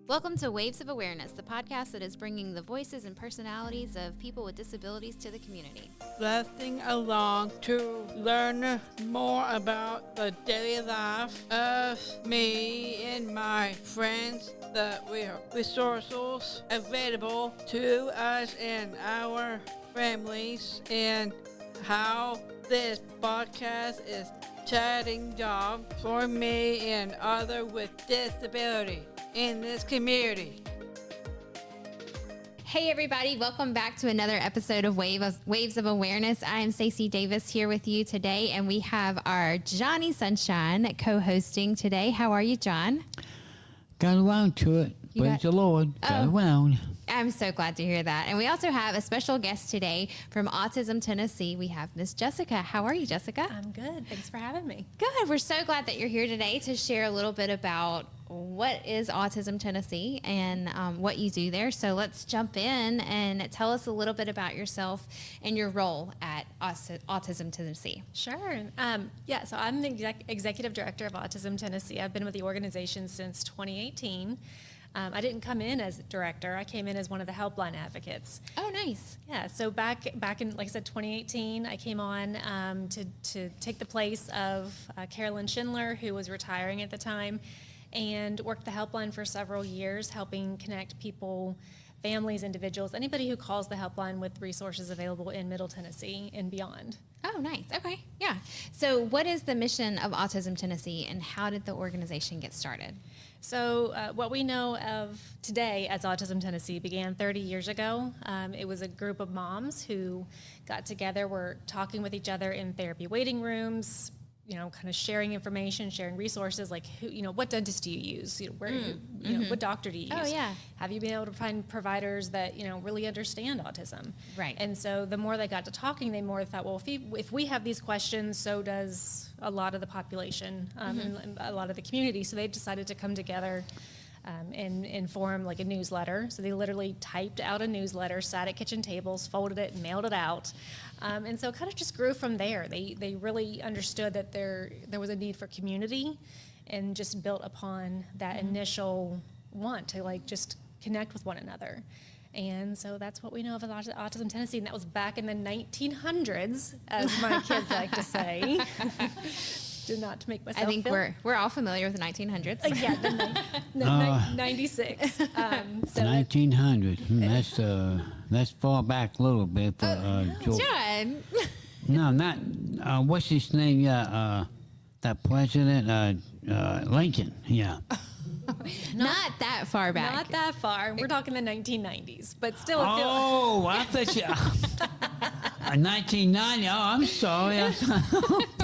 Welcome to Waves of Awareness, the podcast that is bringing the voices and personalities of people with disabilities to the community. Listening along to learn more about the daily life of me and my friends, the resources available to us and our families, and how this podcast is chatting job for me and others with disability in this community. Hey everybody, welcome back to another episode of Waves of Awareness. I am Staci Davis here with you today, and we have our Johnny Sunshine co-hosting today. How are you, John? Got around to it. Praise the Lord. Got around. I'm so glad to hear that. And we also have a special guest today from Autism Tennessee. We have Miss Jessica. How are you, Jessica? I'm good. Thanks for having me. Good. We're so glad that you're here today to share a little bit about what is Autism Tennessee and what you do there. So let's jump in and tell us a little bit about yourself and your role at Autism Tennessee. Sure. So I'm the executive director of Autism Tennessee. I've been with the organization since 2018. I didn't come in as director. I came in as one of the helpline advocates. Oh, nice. Yeah. So back in, like I said, 2018, I came on to take the place of Carolyn Schindler, who was retiring at the time, and worked the helpline for several years, helping connect people, families, individuals, anybody who calls the helpline with resources available in Middle Tennessee and beyond. Oh, nice. Okay. Yeah. So what is the mission of Autism Tennessee, and how did the organization get started? So what we know of today as Autism Tennessee began 30 years ago. It was a group of moms who got together, were talking with each other in therapy waiting rooms, kind of sharing information, sharing resources, like what dentist do you use? What doctor do you use? Oh, yeah. Have you been able to find providers that, really understand autism? Right. And so the more they got to talking, they more thought, well, if we have these questions, so does a lot of the population and a lot of the community. So they decided to come together and form like a newsletter. So they literally typed out a newsletter, sat at kitchen tables, folded it, and mailed it out. And so it kind of just grew from there. They really understood that there was a need for community, and just built upon that initial want to just connect with one another. And so that's what we know of as Autism Tennessee, and that was back in the 1900s, as my kids like to say. Not to make myself I think we're all familiar with the 1900s. Yeah, 96. So 1900. That's far back a little bit for George. John. No, not what's his name? That president, Lincoln. Yeah. Not that far back. Not that far. We're talking the 1990s, but still. I thought you. 1990. Oh, I'm sorry.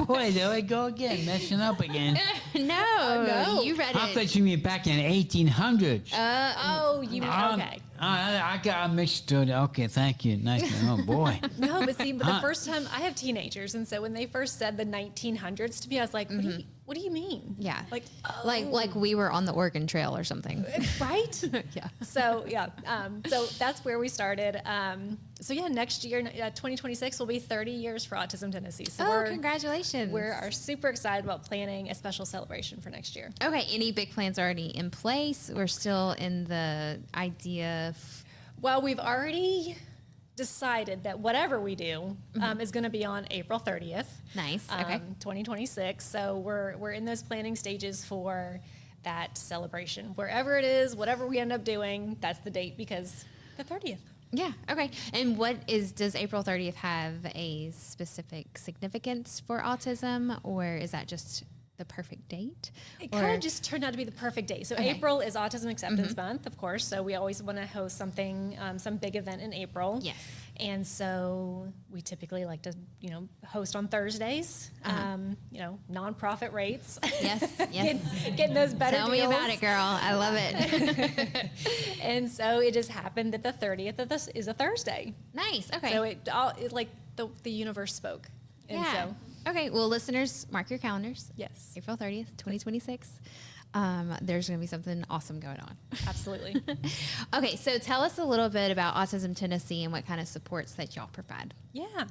Boy, there we go again, messing up again. No, you read it. I thought you meant back in the 1800s. Okay. I got mixed up. Okay, thank you. Nice. Oh boy. No, but the first time I have teenagers, and so when they first said the 1900s to me, I was like, what do you mean? Yeah. Like we were on the Oregon Trail or something. Right? Yeah. So that's where we started. Next year, 2026 will be 30 years for Autism Tennessee. So congratulations. We are super excited about planning a special celebration for next year. Okay, any big plans already in place? We're still in the idea of... Well, we've already decided that whatever we do is going to be on April 30th. Nice. Okay. 2026. So we're in those planning stages for that celebration. Wherever it is, whatever we end up doing, that's the date, because the 30th. Yeah. Okay. And does April 30th have a specific significance for autism, or is that just the perfect date? It kind of just turned out to be the perfect date. So April is Autism Acceptance Month, of course. So we always want to host something, some big event in April. Yes. And so we typically like to, host on Thursdays, nonprofit rates. Yes. Getting those better Tell deals. me about it, girl. I love it. And so it just happened that the 30th of this is a Thursday. Nice. Okay. So the universe spoke. And yeah. Okay. Well, listeners, mark your calendars. Yes. April 30th, 2026. There's going to be something awesome going on. Absolutely. Okay, so tell us a little bit about Autism Tennessee and what kind of supports that y'all provide. Yeah.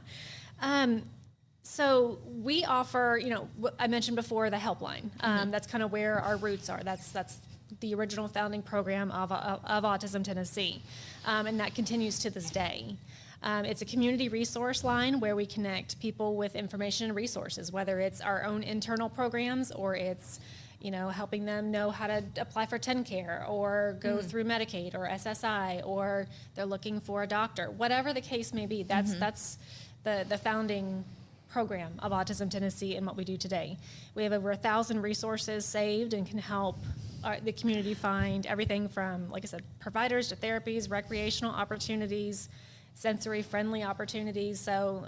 So we offer, I mentioned before the helpline. That's kind of where our roots are. That's the original founding program of Autism Tennessee, and that continues to this day. It's a community resource line where we connect people with information and resources, whether it's our own internal programs or it's helping them know how to apply for TennCare or go through Medicaid or SSI, or they're looking for a doctor. Whatever the case may be, that's the founding program of Autism Tennessee and what we do today. We have over 1,000 resources saved and can help the community find everything from, like I said, providers to therapies, recreational opportunities, sensory-friendly opportunities. So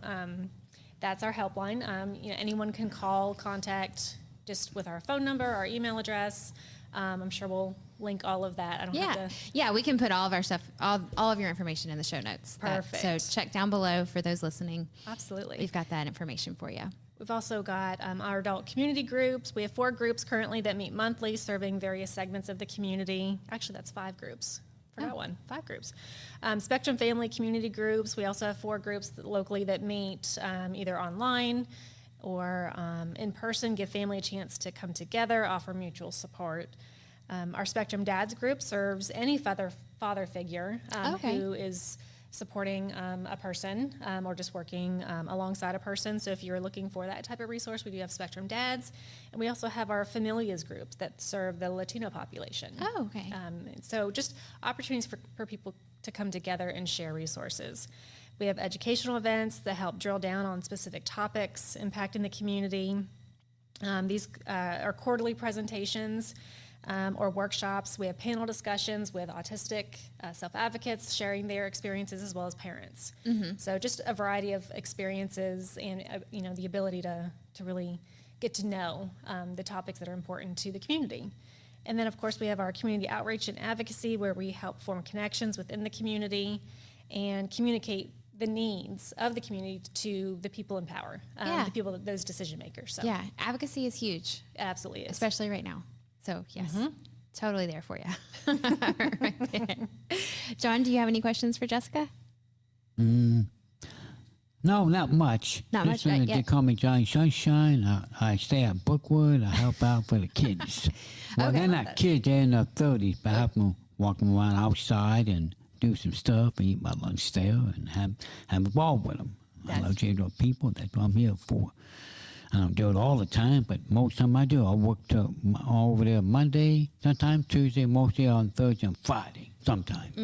that's our helpline. Anyone can call, contact, just with our phone number, our email address. I'm sure we'll link all of that. I don't have to. Yeah, we can put all of our stuff, all of your information in the show notes. Perfect. So check down below for those listening. Absolutely. We've got that information for you. We've also got our adult community groups. We have 4 groups currently that meet monthly, serving various segments of the community. Actually, that's 5 groups. Forgot one. 5 groups. Spectrum family community groups. We also have 4 groups locally that meet either online or in person, give family a chance to come together, offer mutual support. Our Spectrum Dads group serves any father figure who is supporting a person or just working alongside a person. So if you're looking for that type of resource, we do have Spectrum Dads. And we also have our Familias groups that serve the Latino population. Oh, okay. So just opportunities for people to come together and share resources. We have educational events that help drill down on specific topics impacting the community. These are quarterly presentations or workshops. We have panel discussions with autistic self-advocates sharing their experiences as well as parents. So just a variety of experiences and the ability to really get to know the topics that are important to the community. And then, of course, we have our community outreach and advocacy where we help form connections within the community and communicate the needs of the community to the people in power, the people, those decision makers. So. Yeah, advocacy is huge. It absolutely is. Especially right now. So, yes, totally there for you. Right there. John, do you have any questions for Jessica? No, not much. Not much, right, They yeah. call me Johnny Sunshine. I stay at Brookwood. I help out for the kids. Well, Okay. they're not kids. They're in their 30s, but I help them walk them around outside and do some stuff and eat my lunch there and have a ball with them. I love to people. That's what I'm here for. I don't do it all the time, but most time I do. I work over there Monday, sometimes Tuesday, mostly on Thursday and Friday, sometimes.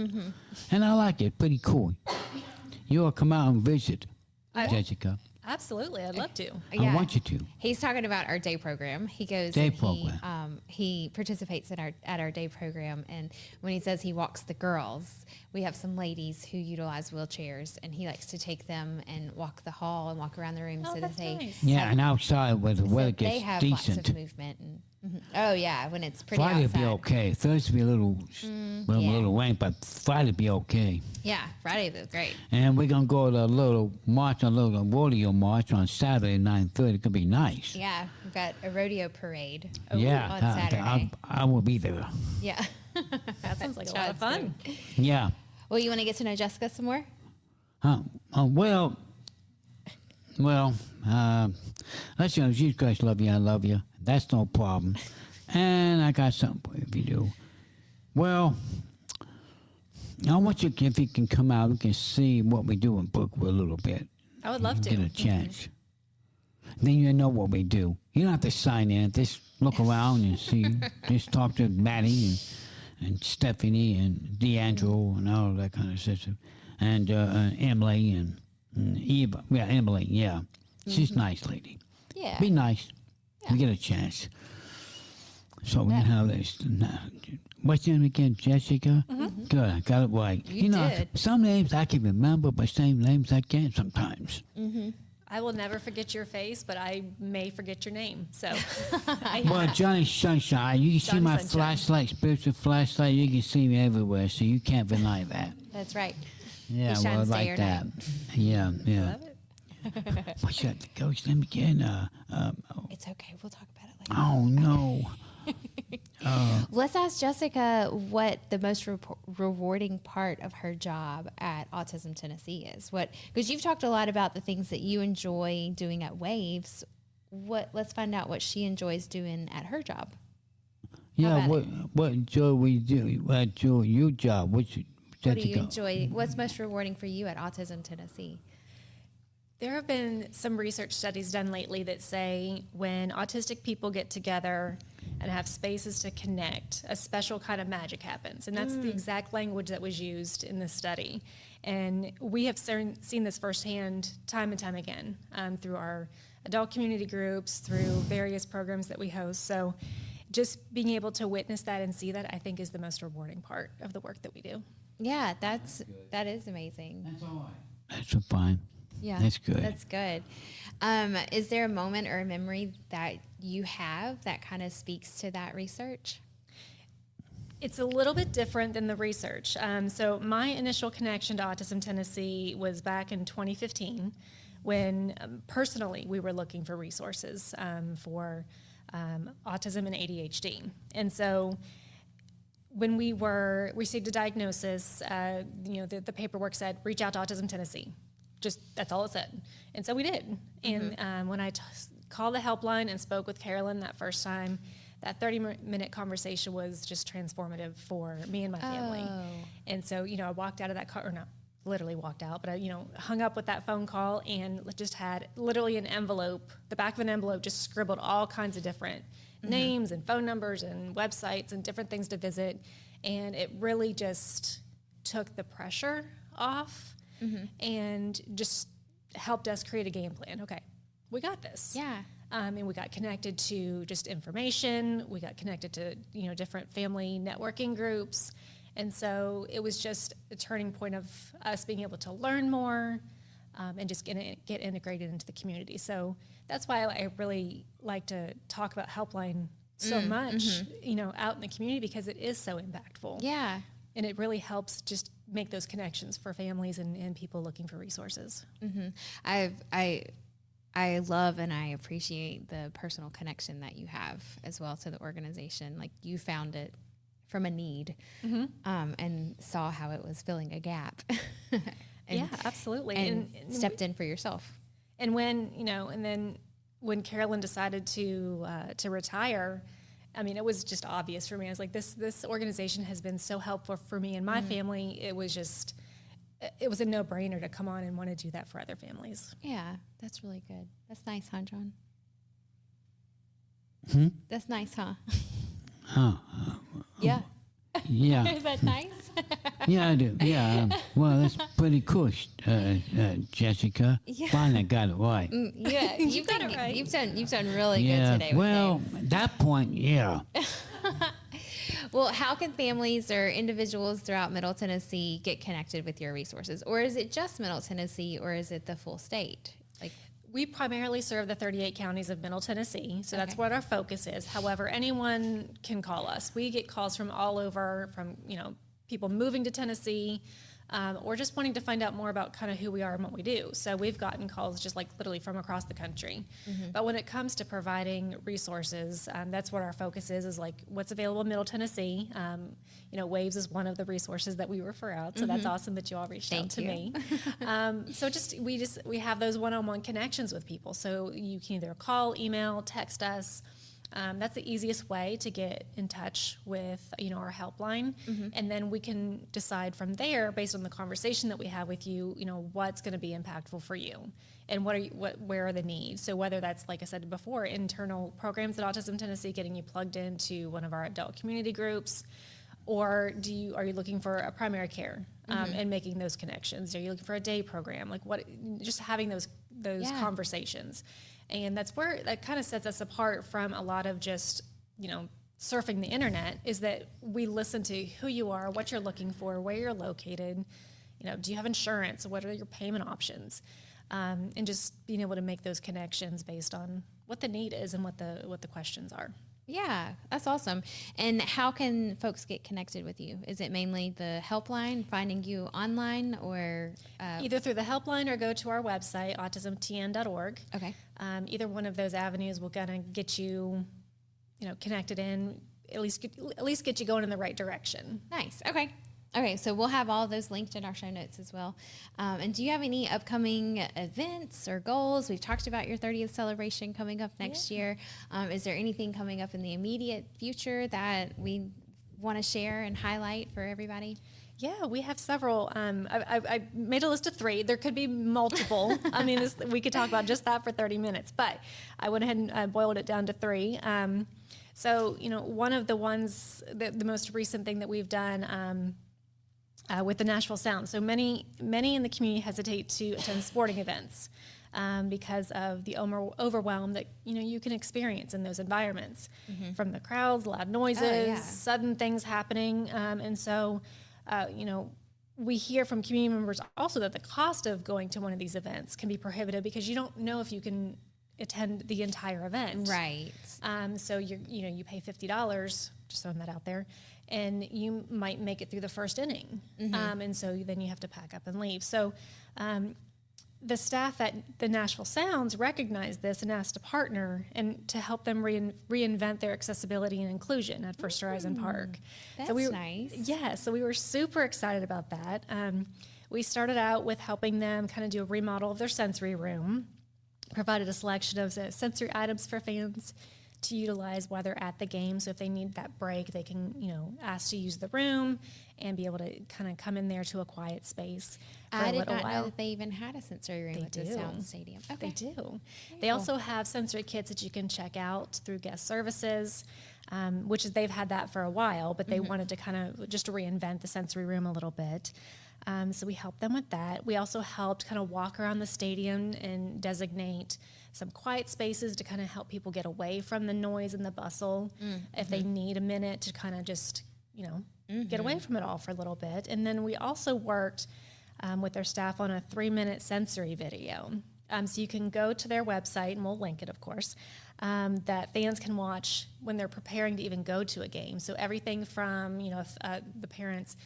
And I like it. Pretty cool. You ought to come out and visit, Jessica. Absolutely. I'd love to. I want you to. He's talking about our day program. He goes Day and program. he participates in our day program, and when he says he walks the girls, we have some ladies who utilize wheelchairs, and he likes to take them and walk the hall and walk around the room so that that's they nice. Yeah, and outside where the weather they gets have decent. lots of movement. And, oh yeah, when it's pretty Friday will outside. be okay. Thursday will be a little rain, but Friday will be okay. Yeah, Friday was great. And we're going to go to a little march, a little rodeo march on Saturday at 9:30. It could be nice. Yeah, we've got a rodeo parade. Yeah, on Saturday. I will be there. Yeah, That sounds like a lot of fun. Yeah. Well, you want to get to know Jessica some more? Well, let's see. You guys love you. I love you. That's no problem. And I got something for you if you do. Well, I want you, if you can come out, we can see what we do in Brookwood a little bit. I would love to. Get a chance. Then you know what we do. You don't have to sign in. Just look around and see. Just talk to Maddie and Stephanie and D'Angelo and all that kind of stuff. And Emily and Eva. Yeah, Emily, yeah. She's a nice lady. Yeah. Be nice. We get a chance. So we can have this. What's your name again? Jessica? Good, I got it right. You know, did. some names I can remember, but same names I can't sometimes. I will never forget your face, but I may forget your name. So, Well, Johnny Sunshine, you can see Johnny my Sunshine. flashlight, spiritual flashlight. You can see me everywhere, so you can't deny that. That's right. Yeah, He well, shines day like or that. night. Yeah, yeah. love it. What's that ghost name again? It's okay. We'll talk about it later. Oh no. Let's ask Jessica what the most rewarding part of her job at Autism Tennessee is. Because you've talked a lot about the things that you enjoy doing at Waves. Let's find out what she enjoys doing at her job. Yeah, about what enjoy we do? What enjoy your job? What do you enjoy? What's most rewarding for you at Autism Tennessee? There have been some research studies done lately that say when autistic people get together and have spaces to connect, a special kind of magic happens. And that's the exact language that was used in this study. And we have seen this firsthand time and time again through our adult community groups, through various programs that we host. So just being able to witness that and see that, I think, is the most rewarding part of the work that we do. Yeah, that is amazing. That's all right. That's fine. Yeah, that's good. That's good. Is there a moment or a memory that you have that kind of speaks to that research? It's a little bit different than the research. So my initial connection to Autism Tennessee was back in 2015 when personally we were looking for resources for autism and ADHD. And so when we received a diagnosis, the paperwork said, reach out to Autism Tennessee. Just, that's all it said. And so we did. And when I called the helpline and spoke with Carolyn that first time, that 30-minute conversation was just transformative for me and my family. Oh. And so, I walked out of that car, or not literally walked out, but I, hung up with that phone call and just had literally an envelope, the back of an envelope, just scribbled all kinds of different names and phone numbers and websites and different things to visit. And it really just took the pressure off and just helped us create a game plan. Okay, we got this. Yeah. And we got connected to just information. We got connected to, different family networking groups. And so it was just a turning point of us being able to learn more and just get integrated into the community. So that's why I really like to talk about Helpline so much, out in the community, because it is so impactful. Yeah. And it really helps just make those connections for families and people looking for resources. I love and I appreciate the personal connection that you have as well to the organization. Like, you found it from a need and saw how it was filling a gap. Yeah, absolutely. And stepped in for yourself. And when, and then when Carolyn decided to retire, I mean, it was just obvious for me. I was like, this organization has been so helpful for me and my family. It was a no-brainer to come on and want to do that for other families. Yeah, that's really good. That's nice, huh, John? That's nice, huh? Yeah. Yeah. Is that nice? Yeah, I do. Yeah. Well, that's pretty cool, Jessica. Yeah. Finally got it right. Yeah, you've got it right. You've done really Yeah. good today. Well, with at that point, yeah. Well, how can families or individuals throughout Middle Tennessee get connected with your resources? Or is it just Middle Tennessee, or is it the full state? Like, we primarily serve the 38 counties of Middle Tennessee, so that's what our focus is. However, anyone can call us. We get calls from all over, from people moving to Tennessee, or just wanting to find out more about kind of who we are and what we do. So we've gotten calls just like literally from across the country. But when it comes to providing resources, that's what our focus is like what's available in Middle Tennessee. Waves is one of the resources that we refer out. So that's awesome that you all reached out to me. So we have those one-on-one connections with people. So you can either call, email, text us. That's the easiest way to get in touch with, our helpline. And then we can decide from there, based on the conversation that we have with you, what's going to be impactful for you and where are the needs. So whether that's, like I said before, internal programs at Autism Tennessee, getting you plugged into one of our adult community groups, or are you looking for a primary care and making those connections? Are you looking for a day program? Like just having those conversations. And that's where that kind of sets us apart from a lot of just, surfing the internet, is that we listen to who you are, what you're looking for, where you're located, do you have insurance? What are your payment options? And just being able to make those connections based on what the need is and what the questions are. yeah, that's awesome. And how can folks get connected with you? Is it mainly the helpline, finding you online, or either through the helpline or go to our website, autismtn.org. Okay. Either one of those avenues will kind of get you, connected in, at least get you going in the right direction. Nice. Okay. Okay, so we'll have all those linked in our show notes as well. And do you have any upcoming events or goals? We've talked about your 30th celebration coming up next year. Is there anything coming up in the immediate future that we want to share and highlight for everybody? Yeah, we have several. I made a list of 3. There could be multiple. I mean, we could talk about just that for 30 minutes, but I went ahead and boiled it down to 3. So, one of the ones, the most recent thing that we've done with the Nashville Sound. So many in the community hesitate to attend sporting events because of the overwhelm that you can experience in those environments, from the crowds, loud noises, sudden things happening, and so. We hear from community members also that the cost of going to one of these events can be prohibitive because you don't know if you can attend the entire event. Right. So you pay $50, just throwing that out there, and you might make it through the first inning. And so then you have to pack up and leave. So the staff at the Nashville Sounds recognized this and asked to partner and to help them reinvent their accessibility and inclusion at First Horizon Park. That's nice. Yeah, so we were super excited about that. We started out with helping them kind of do a remodel of their sensory room, provided a selection of sensory items for fans to utilize while they're at the game. So if they need that break, they can, ask to use the room and be able to kind of come in there to a quiet space for I a did little not while. know that they even had a sensory room at the Sound Stadium. Okay. They do. They also have sensory kits that you can check out through guest services, which is they've had that for a while, but they wanted to kind of just reinvent the sensory room a little bit. So we helped them with that. We also helped kind of walk around the stadium and designate some quiet spaces to kind of help people get away from the noise and the bustle if they need a minute to kind of just, get away from it all for a little bit. And then we also worked with their staff on a 3-minute sensory video. So you can go to their website, and we'll link it, of course, that fans can watch when they're preparing to even go to a game. So everything from, if, the parents,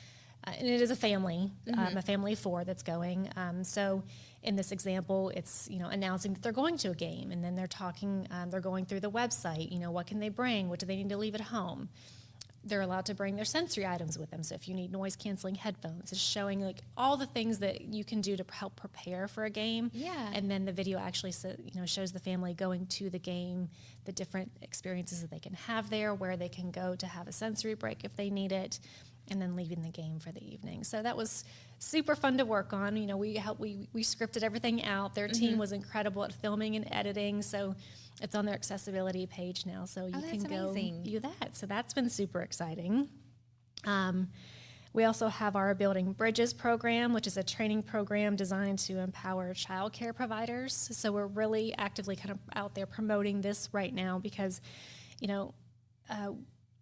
and it is a family of 4 that's going. So in this example, it's, announcing that they're going to a game, and then they're talking, they're going through the website, what can they bring? What do they need to leave at home? They're allowed to bring their sensory items with them. So if you need noise canceling headphones, it's showing like all the things that you can do to help prepare for a game. Yeah. And then the video actually shows the family going to the game, the different experiences that they can have there, where they can go to have a sensory break if they need it, and then leaving the game for the evening. So that was super fun to work on. We scripted everything out. Their team was incredible at filming and editing. So it's on their accessibility page now. So you can go view that. So that's been super exciting. We also have our Building Bridges program, which is a training program designed to empower childcare providers. So we're really actively kind of out there promoting this right now because,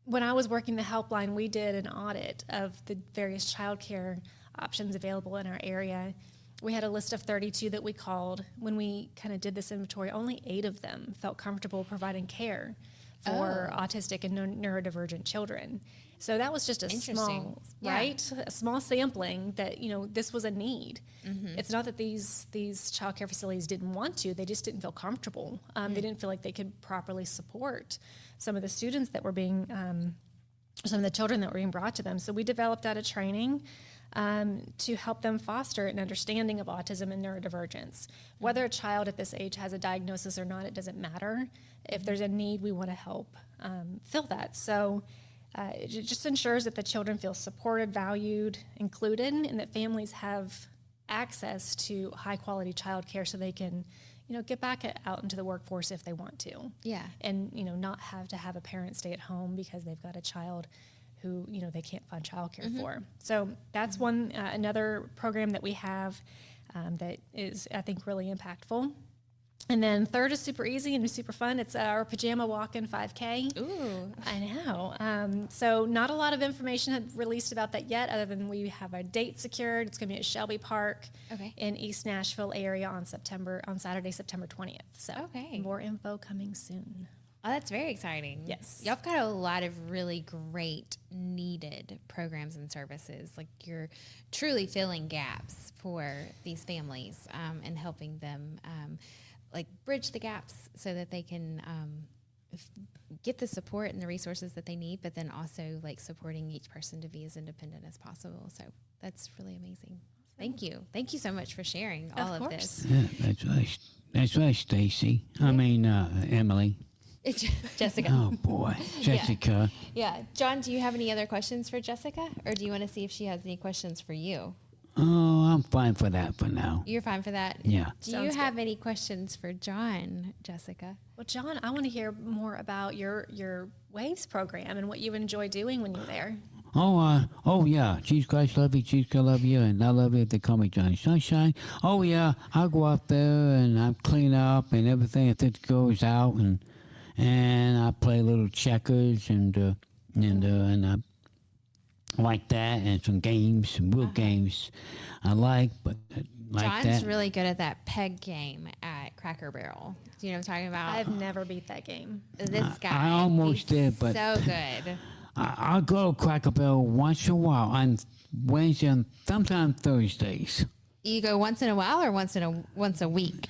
when I was working the helpline, we did an audit of the various childcare options available in our area. We had a list of 32 that we called. When we kind of did this inventory, only 8 of them felt comfortable providing care for autistic and neurodivergent children. So that was just a small sampling that, this was a need. It's not that these childcare facilities didn't want to, they just didn't feel comfortable. They didn't feel like they could properly support some of the students that were being, some of the children that were being brought to them. So we developed out a training to help them foster an understanding of autism and neurodivergence. Whether a child at this age has a diagnosis or not, it doesn't matter. If there's a need, we want to help fill that. So it just ensures that the children feel supported, valued, included, and that families have access to high-quality childcare so they can, get back out into the workforce if they want to. Yeah. And, not have to have a parent stay at home because they've got a child who, they can't find childcare for. So that's another program that we have that is, I think, really impactful. And then third is super easy and super fun. It's our pajama walk-in 5K. Ooh. I know. So not a lot of information had released about that yet, other than we have a date secured. It's going to be at Shelby Park in East Nashville area on Saturday, September 20th. So more info coming soon. Oh, that's very exciting. Yes. Y'all have got a lot of really great needed programs and services. Like you're truly filling gaps for these families and helping them like bridge the gaps so that they can get the support and the resources that they need, but then also like supporting each person to be as independent as possible. So that's really amazing. Thank you. Thank you so much for sharing all of this. Yeah, that's right. That's right, Stacy. I mean, Emily. Jessica. Oh, boy. Jessica. Yeah. John, do you have any other questions for Jessica? Or do you want to see if she has any questions for you? Oh, I'm fine for that for now. You're fine for that? Yeah. Do you have any questions for John, Jessica? Well, John, I want to hear more about your WAVES program and what you enjoy doing when you're there. Oh yeah. Jesus Christ love you, Jesus Christ love you, and I love you if they call me Johnny Sunshine. Oh yeah, I'll go out there and I clean up and everything if it goes out, and I play little checkers and I like that, and some games, some real games I like, but like John's that. really good at that peg game at Cracker Barrel. Do you know what I'm talking about? I've never beat that game. This guy. I almost he's did, but so good. I'll go to Cracker Barrel once in a while on Wednesday and sometimes Thursdays. You go once in a while or once a week?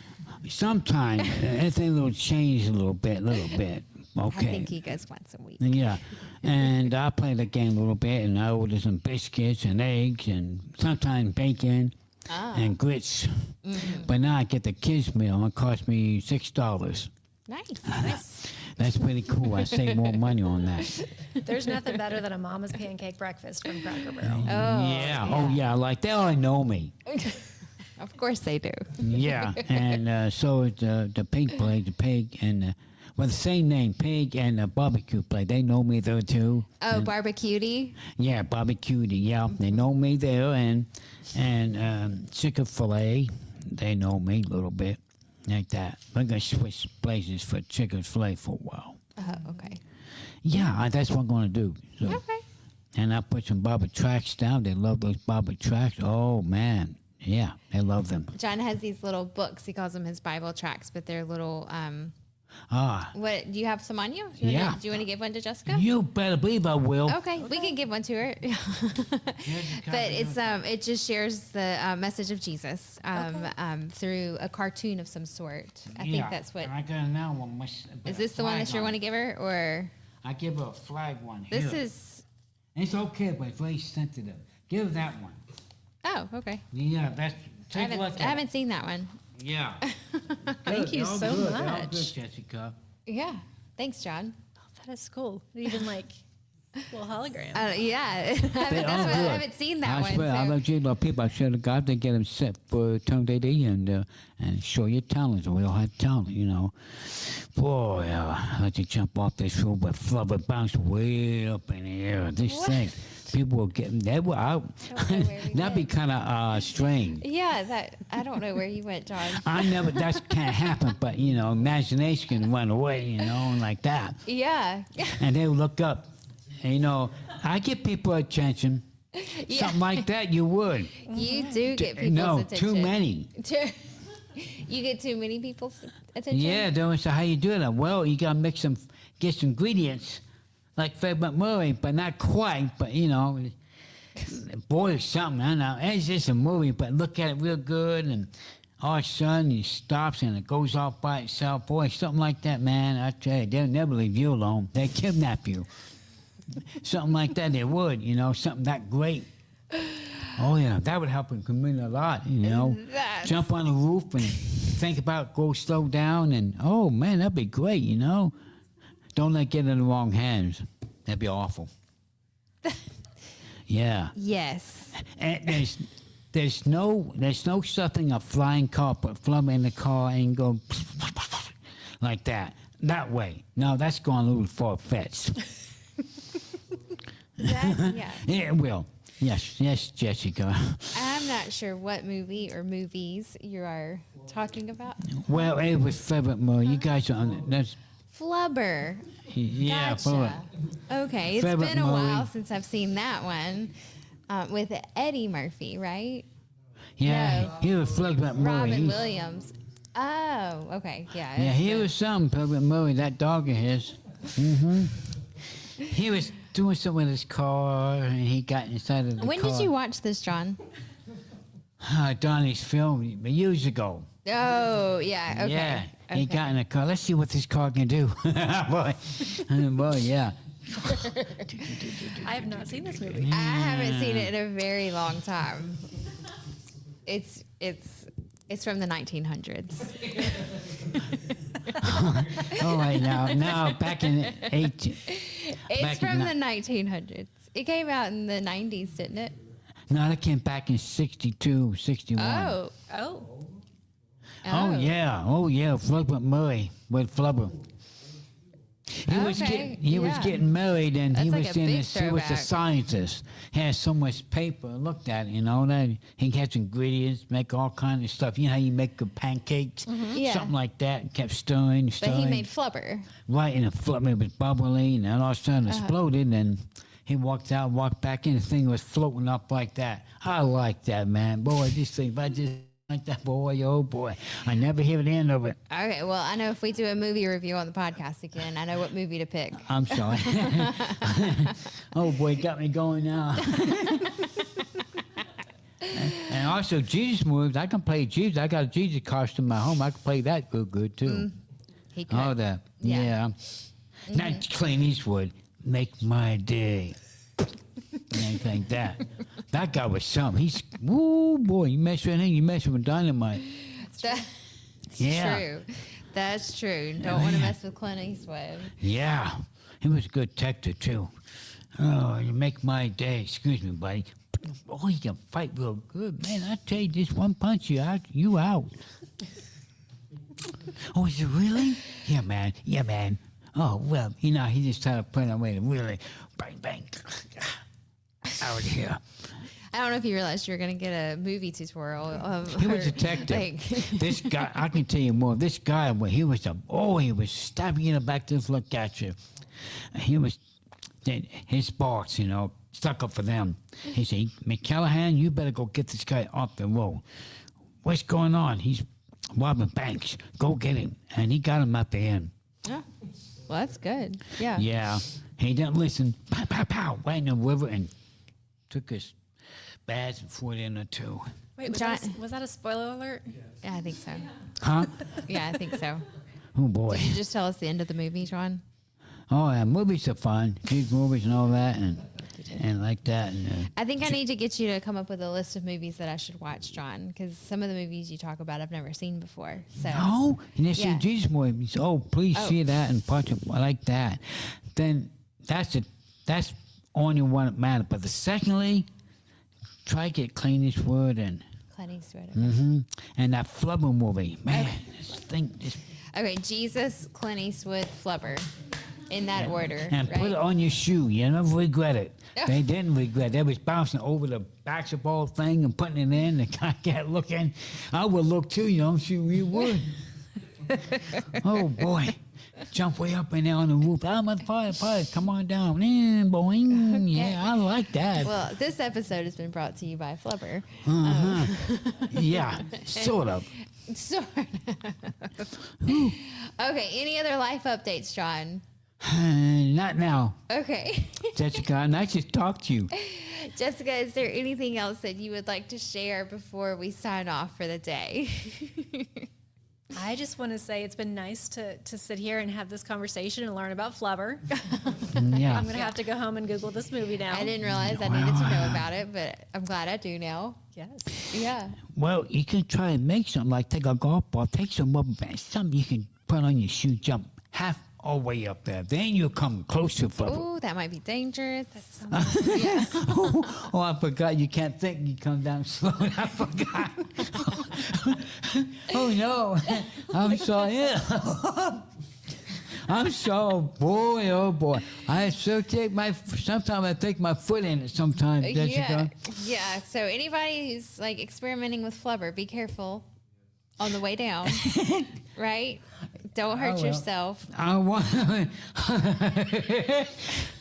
Sometimes everything will change a little bit. Okay. I think he goes once a week. Yeah, and I play the game a little bit, and I order some biscuits and eggs, and sometimes bacon and grits. Mm-hmm. But now I get the kids' meal, and it costs me $6. Nice. That's pretty cool. I save more money on that. There's nothing better than a mama's pancake breakfast from Cracker Barrel. Oh yeah, like they already know me. Of course they do. Yeah, and so it's the pig play, the pig, and well, the same name, pig and the barbecue play. They know me there too. Oh, barbecuity? Yeah, barbecuity. Yeah, they know me there, and chicken fillet. They know me a little bit, like that. We're gonna switch places for chicken fillet for a while. Oh, okay. Yeah, that's what I'm gonna do. So. Okay. And I put some Barbara tracks down. They love those Barbara tracks. Oh man, yeah, they love them. John has these little books. He calls them his Bible tracks, but they're little. What do you have some on you? Do you want to give one to Jessica? You better believe I will. Okay, we can give one to her. But it just shares the message of Jesus through a cartoon of some sort. I think that's what. I got another one. Is this the one that you want to give her, or? I give her a flag one. This Here. is. It's okay, but it's very sensitive. Give her that one. Oh, okay. Yeah, that's. Take a look at I haven't seen that one. Yeah. Thank you so They're all much. good, Jessica. Yeah. Thanks, John. That is cool. Even like little hologram. Yeah. I haven't seen that I one. swear, I love you, little people. I swear to God, they get them set for Tongue Day and show your talents. We all have talent, you know. Boy, I like to jump off this roof with flubber bounce way up in the air. This thing. People will get that. That'd be kind of strange. Yeah, I don't know where you went, John. That can't happen, but you know, imagination can run away, you know, like that. Yeah. And they look up, and, you know, I give people attention. Yeah. Something like that, you would. You do get people's attention. Too many. You get too many people's attention? Yeah, they always say, how you do that? Well, you got to get some ingredients. Like Fred McMurray, but not quite. But, you know, boy, something. I don't know. It's just a movie, but look at it real good. And all of a sudden, it stops and it goes off by itself. Boy, something like that, man. I tell you, they'll never leave you alone. They kidnap you. Something like that, they would, you know, something that great. Oh, yeah, that would help in community a lot, you know. Jump on the roof and think about go slow down. And, oh, man, that'd be great, you know. Don't let it get in the wrong hands. That'd be awful. Yeah. Yes. And there's no such thing a flying car, but flub in the car and go like that. That way. No, that's going a little far-fetched. Yeah. It will. Yes, Jessica. I'm not sure what movie or movies you are talking about. Well, it was favorite movie. You guys are on it. That's Flubber. yeah, Gotcha. Okay, it's Favorite been a while movie. since I've seen that one with Eddie Murphy, right? yeah. No. He was favorite movie. Robin Williams. Oh, okay, yeah. Yeah, it's he the- was some favorite movie. That dog of his. Mm-hmm. He was doing something with his car, and he got inside of the When car. did you watch this, John? Donnie's film years ago. Oh, yeah. Okay. Yeah, he Okay. got in the car. Let's see what this car can do. Boy, boy, yeah. I have not seen this movie. I haven't seen it in a very long time. It's from the 1900s. All right, now back in 18. It's Back in from the the 1900s. It came out in the 90s, didn't it? No, that came back in 62, 61. Oh. Oh yeah, Flubber Murray with Flubber. He was getting married, and he That's was like a in big this. He was a throwback. scientist. He had so much paper. Looked at, that he had ingredients, make all kinds of stuff. You know how you make the pancakes, Yeah. something like that. And kept stirring. But he made flubber. Right, and the flubber was bubbling, and all of a sudden exploded, and he walked back in. The thing was floating up like that. I like that, man. Boy, this thing, if I just like that, boy, oh boy, I never hear the end of it. Okay, well, I know if we do a movie review on the podcast again, I know what movie to pick. I'm sorry. Oh boy, got me going now. And also Jesus movies. I can play Jesus. I got a Jesus costume in my home. I can play that good too. He could. All that. Yeah. Yeah. Not Clint Eastwood. Make my day. Anything like that. That guy was something. He's woo boy. You mess with him, you mess with dynamite. That's Yeah. true. That's true. Don't want to mess with Clint Eastwood. Yeah. He was a good detective too. Oh, you make my day. Excuse me, buddy. Oh, you can fight real good, man. I tell you, just one punch, you out. Oh, is it really? Yeah, man. Yeah, man. Oh, well, he just tried to put it away to really bang, bang. Out of here. I don't know if you realized you were going to get a movie tutorial. He was a detective. This guy, I can tell you more. This guy, he was stabbing in the back to look at you. He was, his boss, stuck up for them. He said, McCallahan, you better go get this guy off the road. What's going on? He's robbing banks. Go get him. And he got him at the end. Oh, well, that's good. Yeah. Yeah. He didn't listen. Pow, pow, pow. Right in the river and took his badge and threw it in there too. Wait, was that a spoiler alert? Yeah, I think so. Huh? Yeah, I think so. Oh, boy. Did you just tell us the end of the movie, John? Oh, yeah. Movies are fun. Kids movies and all that and like that. And, I think I need to get you to come up with a list of movies that I should watch, John, because some of the movies you talk about I've never seen before. So. No? And they see Yeah. Jesus movies. Oh, please see that and watch it like that. Then that's only one that matters. But the secondly, try to get Clint Eastwood and Clint Eastwood. and that Flubber movie. Man, Okay, Jesus, Clint Eastwood, Flubber. In that order. and right? put it on your shoe. You never regret it. They didn't regret it. They was bouncing over the basketball thing and putting it in. The guy kept looking. I would look too, I'm sure you would. Oh, boy. Jump way up in there on the roof. I'm on fire. Come on down. Boing. Yeah, I like that. Well, this episode has been brought to you by Flubber. Yeah, sort of. Sort of. Okay, any other life updates, John? Not now, Okay. Jessica. Nice to talk to you. Jessica, is there anything else that you would like to share before we sign off for the day? I just want to say it's been nice to sit here and have this conversation and learn about Flubber. Yeah. I'm going to have to go home and Google this movie now. I didn't realize I needed to know about it, but I'm glad I do now. Yes. Yeah. Well, you can try and make something like take a golf ball, take some rubber bands, something you can put on your shoe, jump half all the way up there. Then you'll come close to Flubber. Ooh, that might be dangerous. Yeah. Oh, I forgot. You can't think. You come down slow. I forgot. Oh, no. I'm sorry. I'm sorry. Boy, oh, boy. Sometimes I take my foot in it sometimes, Jessica. Yeah. So anybody who's like experimenting with Flubber, be careful on the way down, right? Don't hurt well. yourself. I want.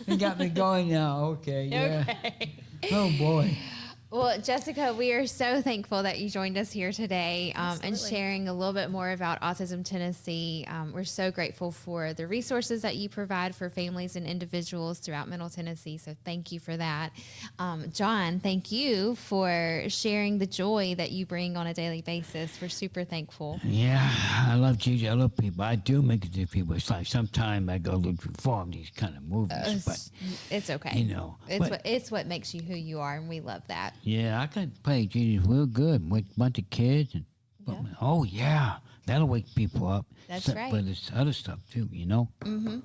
It got me going now. Okay. Yeah. Okay. Oh boy. Well, Jessica, we are so thankful that you joined us here today and Absolutely. sharing a little bit more about Autism Tennessee. We're so grateful for the resources that you provide for families and individuals throughout Middle Tennessee. So thank you for that. John, thank you for sharing the joy that you bring on a daily basis. We're super thankful. Yeah, I love Jesus. I love people. I do make it to people. It's like sometimes I go a little too far in these kind of movies, but It's okay. you know, It's what makes you who you are, and we love that. yeah, I can play Jesus real good with a bunch of kids. And oh yeah, that'll wake people up. That's So- right. But it's other stuff too, you know. Do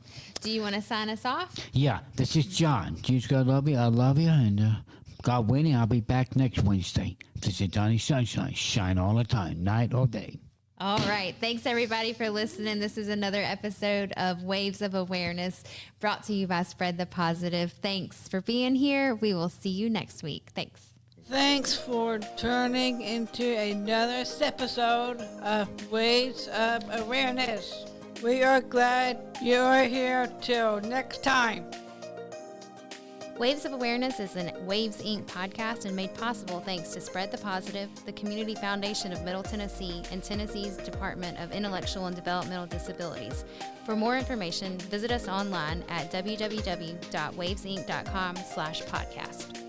you want to sign us off? Yeah, this is John. Jesus, God love you. I love you, and God willing, I'll be back next Wednesday. This is Donnie Sunshine. Shine all the time, night or day. All right. Thanks, everybody, for listening. This is another episode of Waves of Awareness brought to you by Spread the Positive. Thanks for being here. We will see you next week. Thanks. Thanks for turning into another episode of Waves of Awareness. We are glad you are here. Till next time. Waves of Awareness is a Waves Inc. podcast and made possible thanks to Spread the Positive, the Community Foundation of Middle Tennessee, and Tennessee's Department of Intellectual and Developmental Disabilities. For more information, visit us online at www.wavesinc.com/podcast.